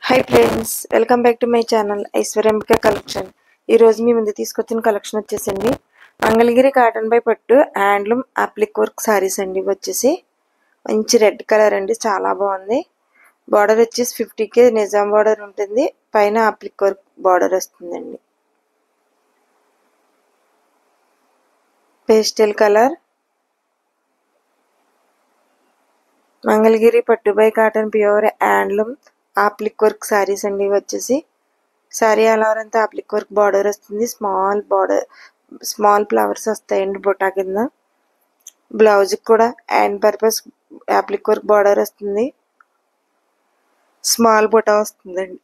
Hi friends, welcome back to my channel Aishwaryambika collection. ఈరోజు మీ ముందు తీసుకొచ్చిన కలెక్షన్ వచ్చేసండి మంగళగిరి కాటన్ బై పట్టు హ్యాండ్లూమ్ అప్లిక్ వర్క్ సారీస్ అండి. ఇవి వచ్చేసి మంచి రెడ్ కలర్ అండి, చాలా బాగుంది. బార్డర్ వచ్చేసి 50K నిజాం బార్డర్ ఉంటుంది, పైన అప్లిక్ వర్క్ బార్డర్ వస్తుందండి. పేస్టల్ కలర్ మంగళగిరి పట్టు by cotton pure handloom applique work saris అండి. వచ్చేసి సారీ ఆల్ అంతా అప్లిక్ వర్క్ బార్డర్ వస్తుంది. స్మాల్ ఫ్లవర్స్ వస్తాయండి బుటా కింద. బ్లౌజ్ కూడా హ్యాండ్ పర్పస్ అప్లిక్ వర్క్ బార్డర్ వస్తుంది, స్మాల్ బుటా వస్తుందండి.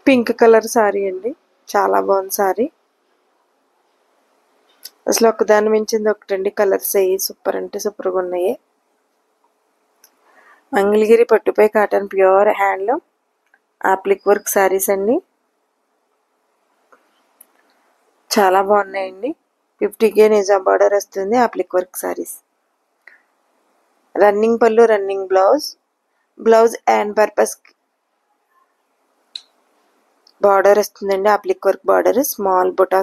పింక్ కలర్ సారీ అండి, చాలా బాగుంది సారీ. అసలు ఒకదాని మించింది ఒకటండి, కలర్స్ అయ్యి సూపర్ అంటే సూపర్గా ఉన్నాయి. మంగళగిరి పట్టుపై cotton pure handloom applique work saris అండి, చాలా బాగున్నాయండి. 50K నిజాం బార్డర్ వస్తుంది. అప్లిక్ వర్క్ సారీస్, రన్నింగ్ పళ్ళు, running blouse hand purpose border వస్తుందండి. Applique work border, small buta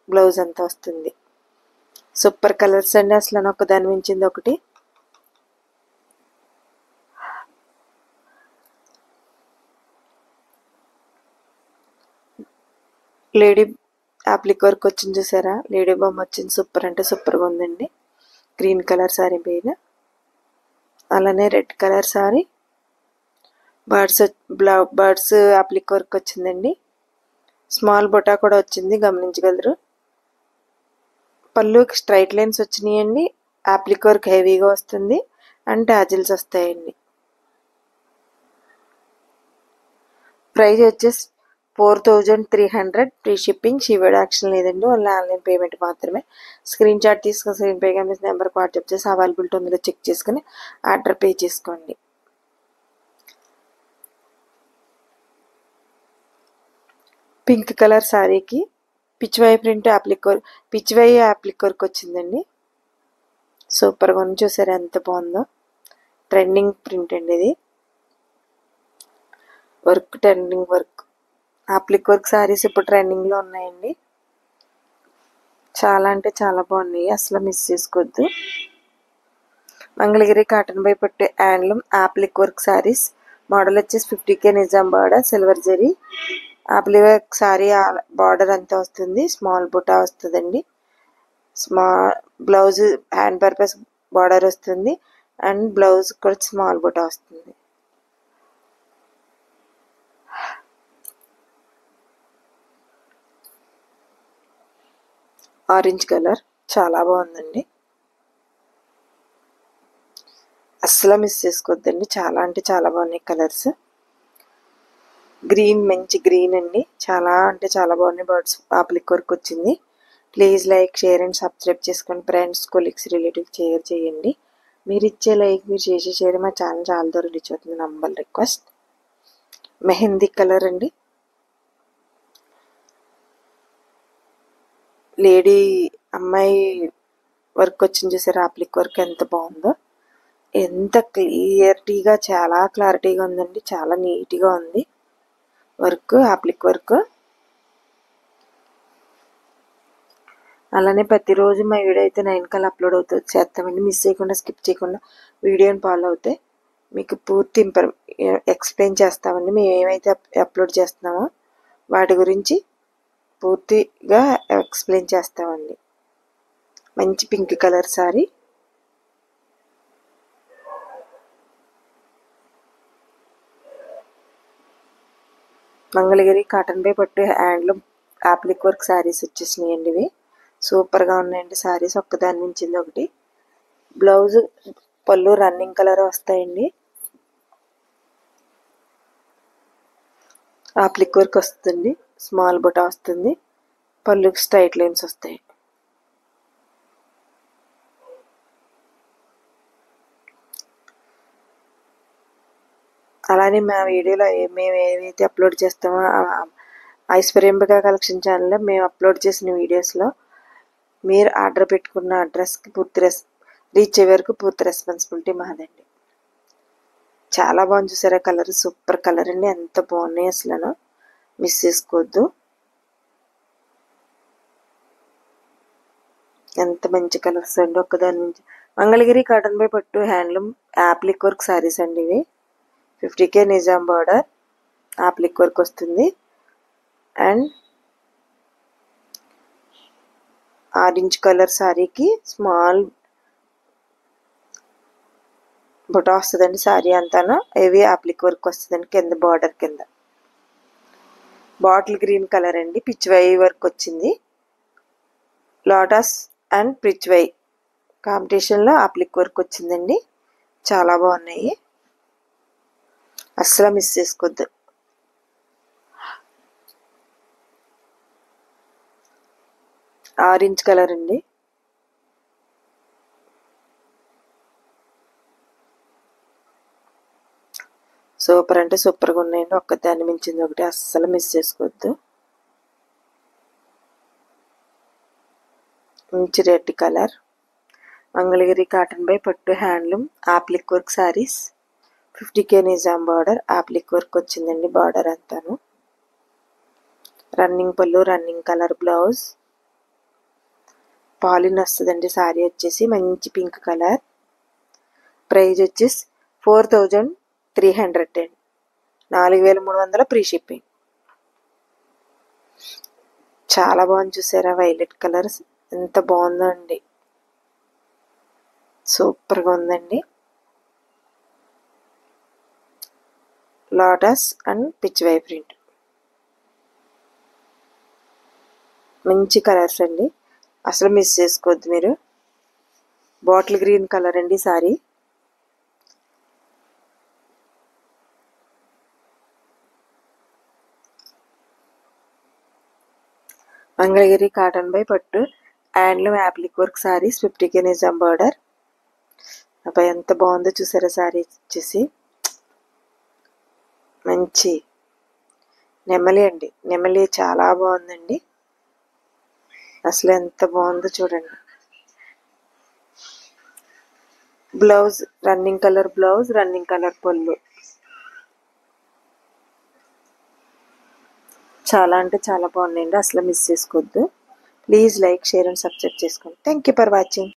blouse అంతా వస్తుంది. సూపర్ కలర్స్ అండి, అసలు ఒకదాని మించింది ఒకటి. లేడీ అప్లిక్ వర్క్ వచ్చింది చూసారా, లేడీ బొమ్మ వచ్చింది, సూపర్ అంటే సూపర్గా ఉందండి. గ్రీన్ కలర్ సారీ పైన అలానే red colour sorry, birds అప్లిక్ work వచ్చిందండి. స్మాల్ బొటా కూడా వచ్చింది, గమనించగలరు. పళ్ళుకి స్ట్రైట్ లైన్స్ వచ్చినాయండి. అప్లిక్ వర్క్ హెవీగా వస్తుంది అండ్ టాజిల్స్ వస్తాయండి. ప్రైస్ వచ్చేసి 4300. ఫ్రీ షిప్పింగ్, షీవర్డ్ యాక్షన్ లేదండి, ఓన్లీ ఆన్లైన్ పేమెంట్ మాత్రమే. స్క్రీన్ షాట్ తీసుకుని స్క్రీన్ పే నెంబర్కి వాట్సాప్ చేసి అవైలబిలిటీ ఉందో చెక్ చేసుకుని ఆర్డర్ పే చేసుకోండి. పింక్ కలర్ సారీకి పిచ్చివాయి ప్రింట్ అప్లిక్ వర్క్ వచ్చిందండి. సూపర్గా ఉంది, చూసారా ఎంత బాగుందో. ట్రెండింగ్ ప్రింట్ అండి ఇది, ట్రెండింగ్ వర్క్ అప్లిక్ వర్క్ సారీస్ ఇప్పుడు ట్రెండింగ్లో ఉన్నాయండి. చాలా అంటే చాలా బాగున్నాయి, అసలు మిస్ చేసుకోవద్దు. మంగళగిరి కాటన్ బై పట్టు handloom applique work saris, model వచ్చేసి 50K Nizam border, silver zari అప్లిక్ work sorry border అంతా వస్తుంది. స్మాల్ బుటా వస్తుందండి. బ్లౌజ్ హ్యాండ్ పర్పస్ బార్డర్ వస్తుంది అండ్ బ్లౌజ్ కూడా స్మాల్ బుటా వస్తుంది. ఆరెంజ్ కలర్ చాలా బాగుందండి, అస్సలు మిస్ చేసుకోవద్దండి. చాలా అంటే చాలా బాగున్నాయి కలర్స్. గ్రీన్, మంచి గ్రీన్ అండి, చాలా అంటే చాలా బాగున్నాయి. బర్డ్స్ అప్లిక్ వర్క్ వచ్చింది. Please like, share and subscribe చేసుకోండి. ఫ్రెండ్స్, కొలీగ్స్, రిలేటివ్స్ షేర్ చేయండి. మీరు ఇచ్చే లైక్, మీరు చేసే షేర్ మా ఛానల్ చాలా దూరం రీచ్ అవుతుంది. Number request. మెహందీ కలర్ అండి, లేడీ అమ్మాయి వర్క్ వచ్చింది చూసారా, అప్లిక్ వర్క్ ఎంత బాగుందో, ఎంత క్లియరిటీగా, చాలా క్లారిటీగా ఉందండి, చాలా నీట్గా ఉంది వర్క్, అప్లిక్ వర్క్. అలానే ప్రతిరోజు మా వీడియో అయితే 9 కల్లా అప్లోడ్ చేస్తామండి. మిస్ చేయకుండా, స్కిప్ చేయకుండా వీడియోని ఫాలో అవుతే మీకు పూర్తి ఎక్స్ప్లెయిన్ చేస్తామండి. మేము ఏమైతే అప్లోడ్ చేస్తున్నామో వాటి గురించి పూర్తిగా ఎక్స్ప్లెయిన్ చేస్తామండి. మంచి pink colour sorry, Mangalagiri cotton by పట్టు హ్యాండ్లూమ్ అప్లిక్ వర్క్ సారీస్ వచ్చేసినాయండి. ఇవి సూపర్గా ఉన్నాయండి సారీస్, ఒక్కదాని మించింది ఒకటి. బ్లౌజ్ పళ్ళు రన్నింగ్ కలర్ వస్తాయండి. అప్లిక్ వర్క్ వస్తుంది, స్మాల్ బుటా వస్తుంది, పళ్ళుకి స్ట్రైట్ లైన్స్ వస్తాయి. అలానే మా వీడియోలో మేము ఏవైతే అప్లోడ్ చేస్తామో ఐశ్వర్యంబిక కలెక్షన్ ఛానల్లో మేము అప్లోడ్ చేసిన వీడియోస్లో మీరు ఆర్డర్ పెట్టుకున్న అడ్రస్కి రీచ్ అయ్యే వరకు పూర్తి రెస్పాన్సిబిలిటీ మాదండి. చాలా బాగుంది చూసారా కలర్, సూపర్ కలర్ అండి, ఎంత బాగున్నాయి అసలు, మిస్ చేసుకోవద్దు. ఎంత మంచి కలర్స్ అండి ఒక్కదాని నుంచి. మంగళగిరి కాటన్ బై పట్టు హ్యాండ్లూమ్ యాప్లిక్ వర్క్ శారీస్ అండి ఇవి. 50K Nizam border applique work వస్తుంది. అండ్ ఆరెంజ్ కలర్ శారీకి స్మాల్ బుటా వస్తుందండి. శారీ అంతాను హెవీ యాప్లిక్ వర్క్ వస్తుందండి కింద బార్డర్ కింద. బాటిల్ గ్రీన్ కలర్ అండి, పిచ్ వై వర్క్ వచ్చింది. లోటస్ అండ్ పిచ్ వై కాంబినేషన్లో యాప్లిక్ వర్క్ వచ్చిందండి. చాలా బాగున్నాయి, అస్సలు మిస్ చేసుకోవద్దు. ఆరెంజ్ కలర్ అండి, సూపర్ అంటే సూపర్గా ఉన్నాయండి. ఒక్కదాన్ని మించింది ఒకటి, అస్సలు మిస్ చేసుకోవద్దు. మంచి red colour, Mangalagiri cotton by పట్టు handloom applique work saris. 50K Nizam border applique work వచ్చిందండి. బార్డర్ అంతాను రన్నింగ్ పళ్ళు, రన్నింగ్ కలర్ బ్లౌజ్, పాలిన్ వస్తుందండి. శారీ వచ్చేసి మంచి పింక్ కలర్. ప్రైజ్ వచ్చేసి 4300 అండి, 4300 ప్రీ షిప్పింగ్. చాలా బాగుంది చూసారా వైలెట్ కలర్స్, ఎంత బాగుందో అండి, సూపర్గా ఉందండి. Lotus and pichwai print, మంచి కలర్స్ అండి, అసలు మిస్ చేసుకోవద్దు మీరు. బాటిల్ గ్రీన్ కలర్ అండి సారీ. మంగళగిరి కాటన్ బై పట్టు handloom applique work saris. 50K Nizam border. అబ్బాయి ఎంత బాగుందో చూసారా శారీ వచ్చేసి, మంచి నెమలి అండి, నెమలి చాలా బాగుందండి, అసలు ఎంత బాగుందో చూడండి. Blouse running colour blouse, running colour పళ్ళు, చాలా అంటే చాలా బాగున్నాయండి, అసలు మిస్ చేసుకోవద్దు. Please like, share and subscribe చేసుకోండి. Thank you for watching.